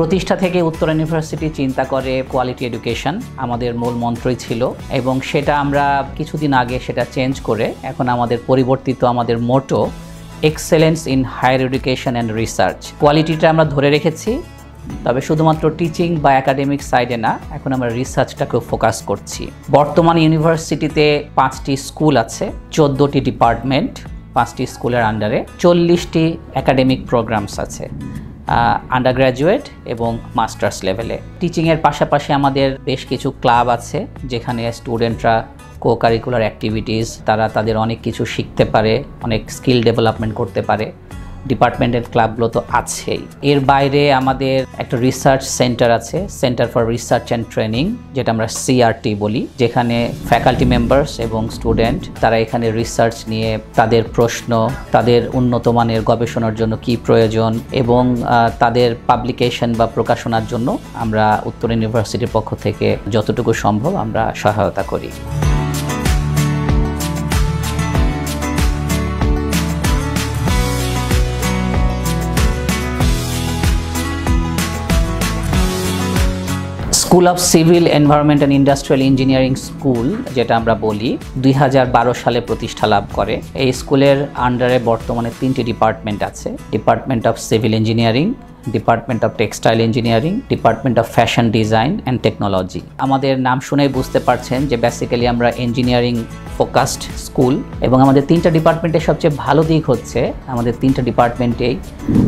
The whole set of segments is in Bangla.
প্রতিষ্ঠা থেকে উত্তরা ইউনিভার্সিটি চিন্তা করে কোয়ালিটি এডুকেশন আমাদের মূল মন্ত্রই ছিল এবং সেটা আমরা কিছুদিন আগে সেটা চেঞ্জ করে এখন আমাদের পরিবর্তিত আমাদের motto excellence in higher education and research. কোয়ালিটিটা আমরা ধরে রেখেছি, তবে শুধুমাত্র টিচিং বা একাডেমিক সাইডে না, এখন আমরা রিসার্চটাকেও ফোকাস করছি। বর্তমানে ইউনিভার্সিটিতে 5টি স্কুল আছে, 14টি ডিপার্টমেন্ট, 5টি স্কুলের আন্ডারে 40টি একাডেমিক প্রোগ্রামস আছে আন্ডার গ্র্যাজুয়েট এবং মাস্টার্স লেভেলে। টিচিংয়ের পাশাপাশি আমাদের বেশ কিছু ক্লাব আছে যেখানে স্টুডেন্টরা কো কারিকুলার অ্যাক্টিভিটিস তারা তাদের অনেক কিছু শিখতে পারে, অনেক স্কিল ডেভেলপমেন্ট করতে পারে। ডিপার্টমেন্টাল ক্লাবগুলো তো আছেই। এর বাইরে আমাদের একটা রিসার্চ সেন্টার আছে, centre for research and training, যেটা আমরা CRT বলি, যেখানে ফ্যাকাল্টি মেম্বার্স এবং স্টুডেন্ট তারা এখানে রিসার্চ নিয়ে তাদের প্রশ্ন, তাদের উন্নত মানের গবেষণার জন্য কি প্রয়োজন এবং তাদের পাবলিকেশন বা প্রকাশনার জন্য আমরা উত্তর ইউনিভার্সিটির পক্ষ থেকে যতটুকু সম্ভব আমরা সহায়তা করি। School of civil environment and industrial engineering school, যেটা আমরা বলি, 2012 সালে প্রতিষ্ঠা লাভ করে। এই স্কুলের আন্ডারে বর্তমানে 3টি ডিপার্টমেন্ট আছে, department of civil engineering, department of textile engineering, department of fashion design and technology. আমাদের নাম শুনেই বুঝতে পারছেন যে বেসিক্যালি আমরা ইঞ্জিনিয়ারিং ফোকাসড স্কুল এবং আমাদের 3টা ডিপার্টমেন্টের সবচেয়ে ভালো দিক হচ্ছে আমাদের 3টা ডিপার্টমেন্টেই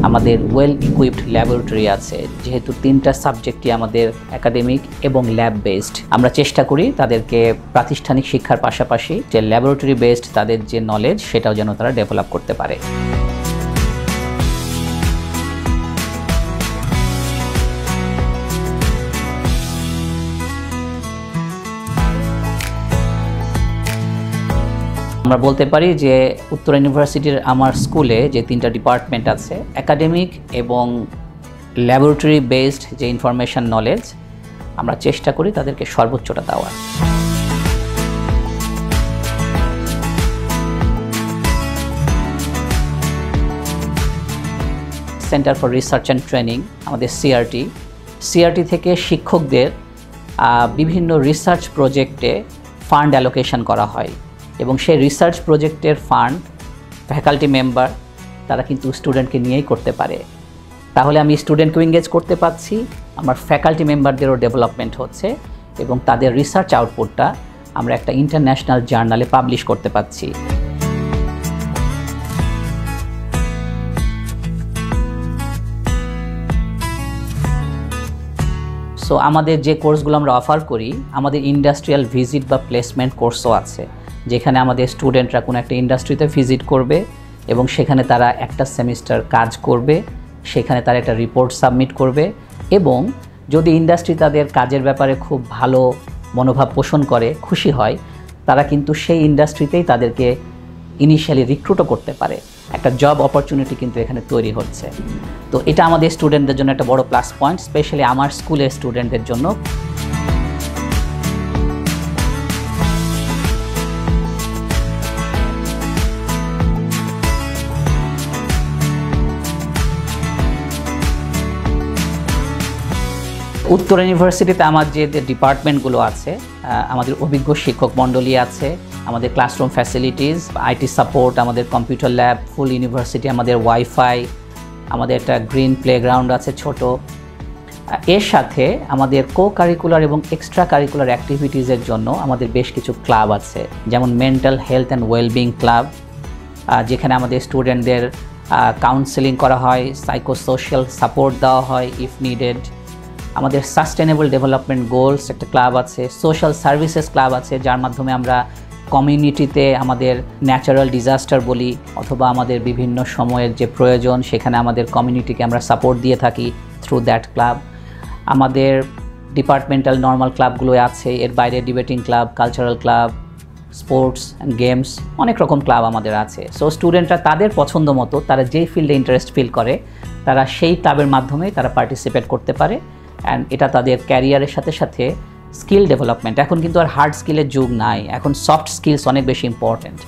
আমাদের ওয়েল ইকুইপড ল্যাবরেটরি আছে। যেহেতু 3টা সাবজেক্টই আমাদের একাডেমিক এবং ল্যাব বেসড, আমরা চেষ্টা করি তাদেরকে প্রাতিষ্ঠানিক শিক্ষার পাশাপাশি যে ল্যাবরেটরি বেসড তাদের যে নলেজ সেটাও যেন তারা ডেভেলপ করতে পারে। আমরা বলতে পারি যে উত্তরা ইউনিভার্সিটির আমার স্কুলে যে 3টা ডিপার্টমেন্ট আছে, একাডেমিক এবং ল্যাবরেটরি বেসড যে ইনফরমেশন নলেজ, আমরা চেষ্টা করি তাদেরকে সর্বোচ্চটা দেওয়ার। Centre for research and training আমাদের CRT থেকে শিক্ষকদের বিভিন্ন রিসার্চ প্রজেক্টে ফান্ড অ্যালোকেশন করা হয় এবং সেই রিসার্চ প্রজেক্টের ফান্ড ফ্যাকাল্টি মেম্বার তারা কিন্তু স্টুডেন্টকে নিয়েই করতে পারে। তাহলে আমি স্টুডেন্টকেও এঙ্গেজ করতে পারছি, আমার ফ্যাকাল্টি মেম্বারদেরও ডেভেলপমেন্ট হচ্ছে এবং তাদের রিসার্চ আউটপুটটা আমরা একটা ইন্টারন্যাশনাল জার্নালে পাবলিশ করতে পারছি। সো আমাদের যে কোর্সগুলো আমরা অফার করি, আমাদের ইন্ডাস্ট্রিয়াল ভিজিট বা প্লেসমেন্ট কোর্সও আছে, যেখানে আমাদের স্টুডেন্টরা কোনো একটা ইন্ডাস্ট্রিতে ভিজিট করবে এবং সেখানে তারা একটা সেমিস্টার কাজ করবে, সেখানে তারা একটা রিপোর্ট সাবমিট করবে এবং যদি ইন্ডাস্ট্রি তাদের কাজের ব্যাপারে খুব ভালো মনোভাব পোষণ করে, খুশি হয়, তারা কিন্তু সেই ইন্ডাস্ট্রিতেই তাদেরকে ইনিশিয়ালি রিক্রুটও করতে পারে। একটা জব অপরচুনিটি কিন্তু এখানে তৈরি হচ্ছে। তো এটা আমাদের স্টুডেন্টদের জন্য একটা বড় প্লাস পয়েন্ট, স্পেশালি আমার স্কুলের স্টুডেন্টদের জন্য। উত্তরা ইউনিভার্সিটিতে আমার যে ডিপার্টমেন্টগুলো আছে, আমাদের অভিজ্ঞ শিক্ষক মণ্ডলী আছে, আমাদের ক্লাসরুম ফ্যাসিলিটিস, IT সাপোর্ট, আমাদের কম্পিউটার ল্যাব, ফুল ইউনিভার্সিটি, আমাদের ওয়াইফাই, আমাদের একটা গ্রিন প্লেগ্রাউন্ড আছে ছোট। এর সাথে আমাদের কো কারিকুলার এবং এক্সট্রা কারিকুলার অ্যাক্টিভিটিসের জন্য আমাদের বেশ কিছু ক্লাব আছে, যেমন mental health and wellbeing club, যেখানে আমাদের স্টুডেন্টদের কাউন্সেলিং করা হয়, সাইকোসোশিয়াল সাপোর্ট দেওয়া হয় ইফ নিডেড। আমাদের সাস্টেনেবল ডেভেলপমেন্ট গোলস একটা ক্লাব আছে, সোশ্যাল সার্ভিসেস ক্লাব আছে, যার মাধ্যমে আমরা কমিউনিটিতে আমাদের ন্যাচারাল ডিজাস্টার বলি অথবা আমাদের বিভিন্ন সময়ের যে প্রয়োজন সেখানে আমাদের কমিউনিটিকে আমরা সাপোর্ট দিয়ে থাকি থ্রু দ্যাট ক্লাব। আমাদের ডিপার্টমেন্টাল নর্মাল ক্লাবগুলো আছে, এর বাইরে debating club, cultural club, sports and games, অনেক রকম ক্লাব আমাদের আছে। সো স্টুডেন্টরা তাদের পছন্দ মতো তারা যেই ফিল্ডে ইন্টারেস্ট ফিল করে তারা সেই ক্লাবের মাধ্যমে তারা পার্টিসিপেট করতে পারে অ্যান্ড এটা তাদের ক্যারিয়ারের সাথে সাথে স্কিল ডেভেলপমেন্ট। এখন কিন্তু আর হার্ড স্কিলের যুগ নাই, এখন সফট স্কিলস অনেক বেশি ইম্পর্ট্যান্ট।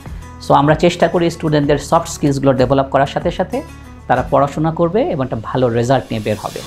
সো আমরা চেষ্টা করি স্টুডেন্টদের সফট স্কিলসগুলো ডেভেলপ করার সাথে সাথে তারা পড়াশোনা করবে এবং একটা ভালো রেজাল্ট নিয়ে বের হবে।